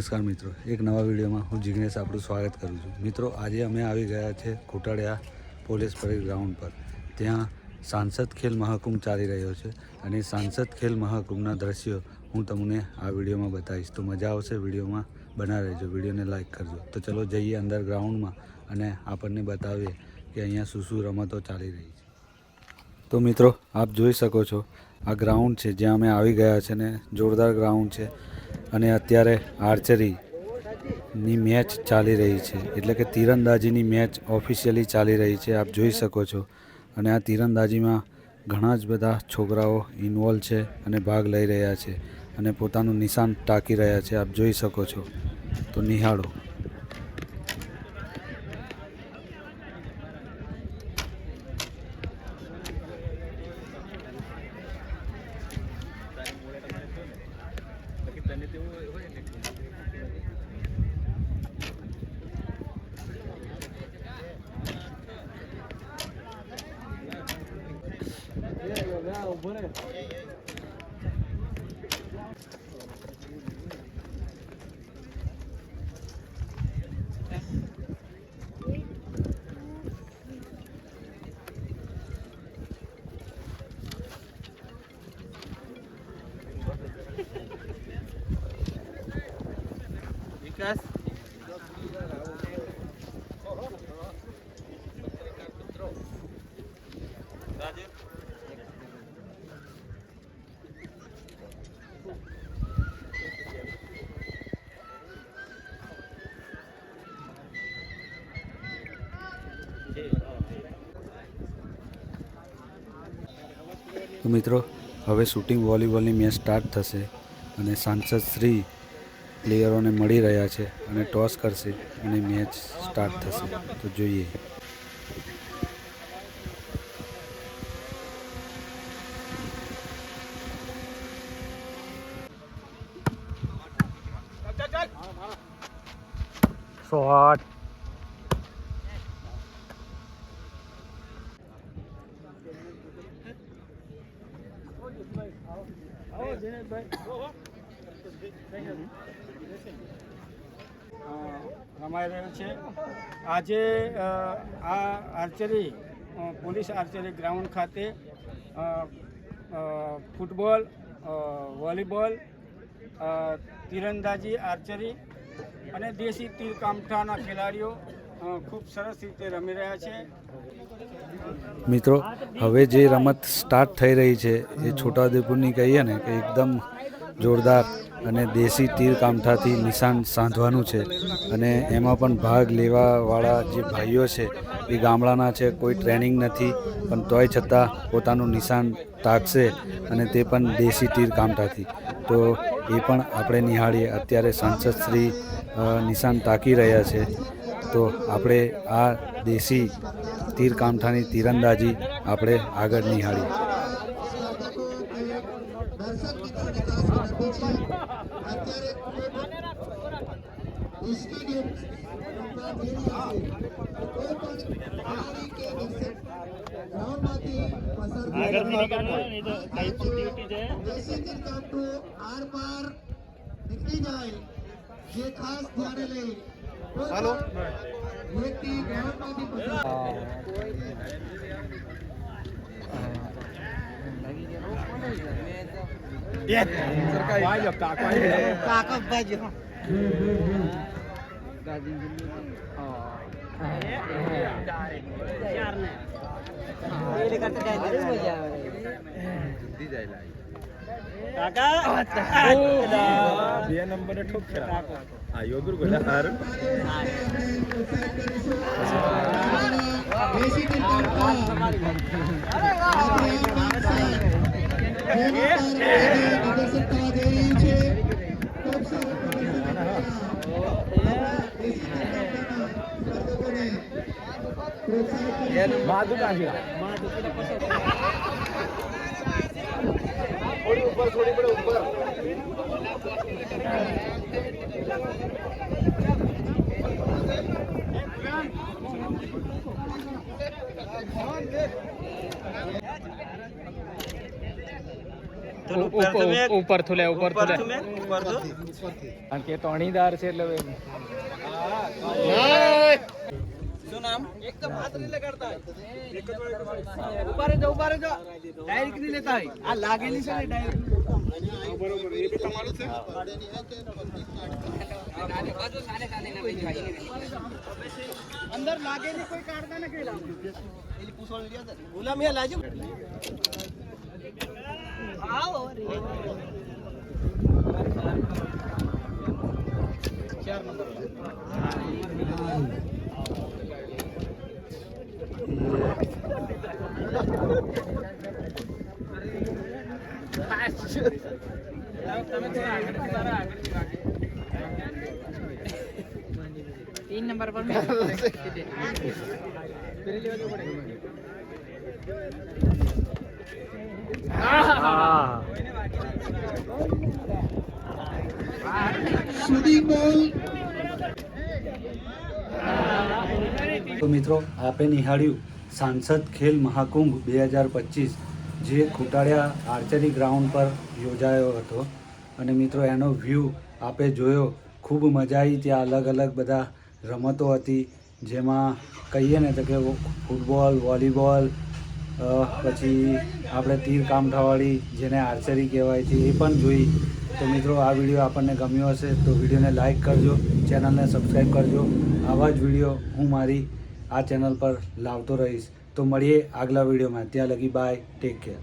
નમસ્કાર મિત્રો, એક નવા વિડીયોમાં હું જિગ્નેશ આપણું સ્વાગત કરું છું। મિત્રો, આજે અમે આવી ગયા છે કોટાળિયા પોલીસ પરેડ ગ્રાઉન્ડ પર। ત્યાં સાંસદ ખેલ મહાકુંભ ચાલી રહ્યો છે અને સાંસદ ખેલ મહાકુંભના દ્રશ્યો હું તમને આ વિડીયોમાં બતાવીશ। તો મજા આવશે, વિડીયોમાં બના રહેજો, વિડીયોને લાઈક કરજો। તો ચલો જઈએ અંદર ગ્રાઉન્ડમાં અને આપણને બતાવીએ કે અહીંયા શું રમતો ચાલી રહી છે। તો મિત્રો, આપ જોઈ શકો છો આ ગ્રાઉન્ડ છે જ્યાં અમે આવી ગયા છે ને જોરદાર ગ્રાઉન્ડ છે અને અત્યારે આર્ચરીની મેચ ચાલી રહી છે, એટલે કે તીરંદાજીની મેચ ઓફિશિયલી ચાલી રહી છે, આપ જોઈ શકો છો। અને આ તીરંદાજીમાં ઘણા જ બધા છોકરાઓ ઇન્વોલ્વ છે અને ભાગ લઈ રહ્યા છે અને પોતાનું નિશાન તાકી રહ્યા છે, આપ જોઈ શકો છો। તો નિહાળો। વિકાસ તો મિત્રો, હવે શૂટિંગ વોલીબોલની મેચ સ્ટાર્ટ થશે અને સાંસદ શ્રી પ્લેયરોને મળી રહ્યા છે અને ટોસ કરશે અને મેચ સ્ટાર્ટ થશે। તો જોઈએ। શોટ રમાઈ રહ્યું છે। આજે આ આર્ચરી પોલીસ આર્ચરી ગ્રાઉન્ડ ખાતે ફૂટબોલ, વોલીબોલ, તીરંદાજી, આર્ચરી અને દેશી તીરકામઠાના ખેલાડીઓ ખૂબ સરસ રીતે રમી રહ્યા છે। મિત્રો, હવે જે રમત સ્ટાર્ટ થઈ રહી છે એ છોટાઉદેપુરની કહીએ ને કે એકદમ જોરદાર અને દેશી તીર કામઠાથી નિશાન સાધવાનું છે અને એમાં પણ ભાગ લેવાવાળા જે ભાઈઓ છે એ ગામડાના છે, કોઈ ટ્રેનિંગ નથી, પણ તોય છતાં પોતાનું નિશાન તાકશે અને તે પણ દેશી તીર કામઠાથી। તો એ પણ આપણે નિહાળીએ। અત્યારે સાંસદ શ્રી નિશાન તાકી રહ્યા છે, તો આપણે આ દેશી તીર કામઠાની તીરંદાજી આપણે આગળ નિહાળીએ। હાલો બે નંબરે ઠોક આ યોગુર ગોલા थोड़ी ऊपर थोड़ी बड़े ऊपर तो ઉપર થુલે ઉપર થુલે કારણ કે તણીદાર છે એટલે શું નામ એકદમ હાથ નહીં લગાડતા ઉભા રહેજો ડાયરેક્ટ નહીં લેતા આ લાગેલી છે ને ડાયરેક્ટ બરોબર એ તમારું છે અંદર લાગેલી કોઈ કાઢતા નથી એલી પૂછવા લીધા હતા ગુલામ એ લાજો આવો રે 4 નંબર तीन नंबर पर તો મિત્રો આપે નિહાળ્યું સાંસદ ખેલ મહાકુંભ 2025 જે ખુટાડિયા આર્ચરી ગ્રાઉન્ડ પર યોજાયો હતો અને મિત્રો એનો વ્યૂ આપે જોયો. ખૂબ મજા આવી. ત્યાં અલગ અલગ બધા રમતો હતી જેમાં કહીએ ને તો કે ફૂટબોલ, વોલીબોલ, પછી આપણે તીર કામઠાવાળી જેને આર્ચરી કહેવાય છે એ પણ જોઈ. તો મિત્રો આ વિડીયો આપણને ગમ્યો હશે તો વિડીયોને લાઈક કરજો, ચેનલને સબસ્ક્રાઈબ કરજો. આવા જ વિડીયો હું મારી આ ચેનલ પર લાવતો રહીશ. તો મળીએ આગલા વિડીયોમાં. ત્યાં લગી બાય, ટેક કેર.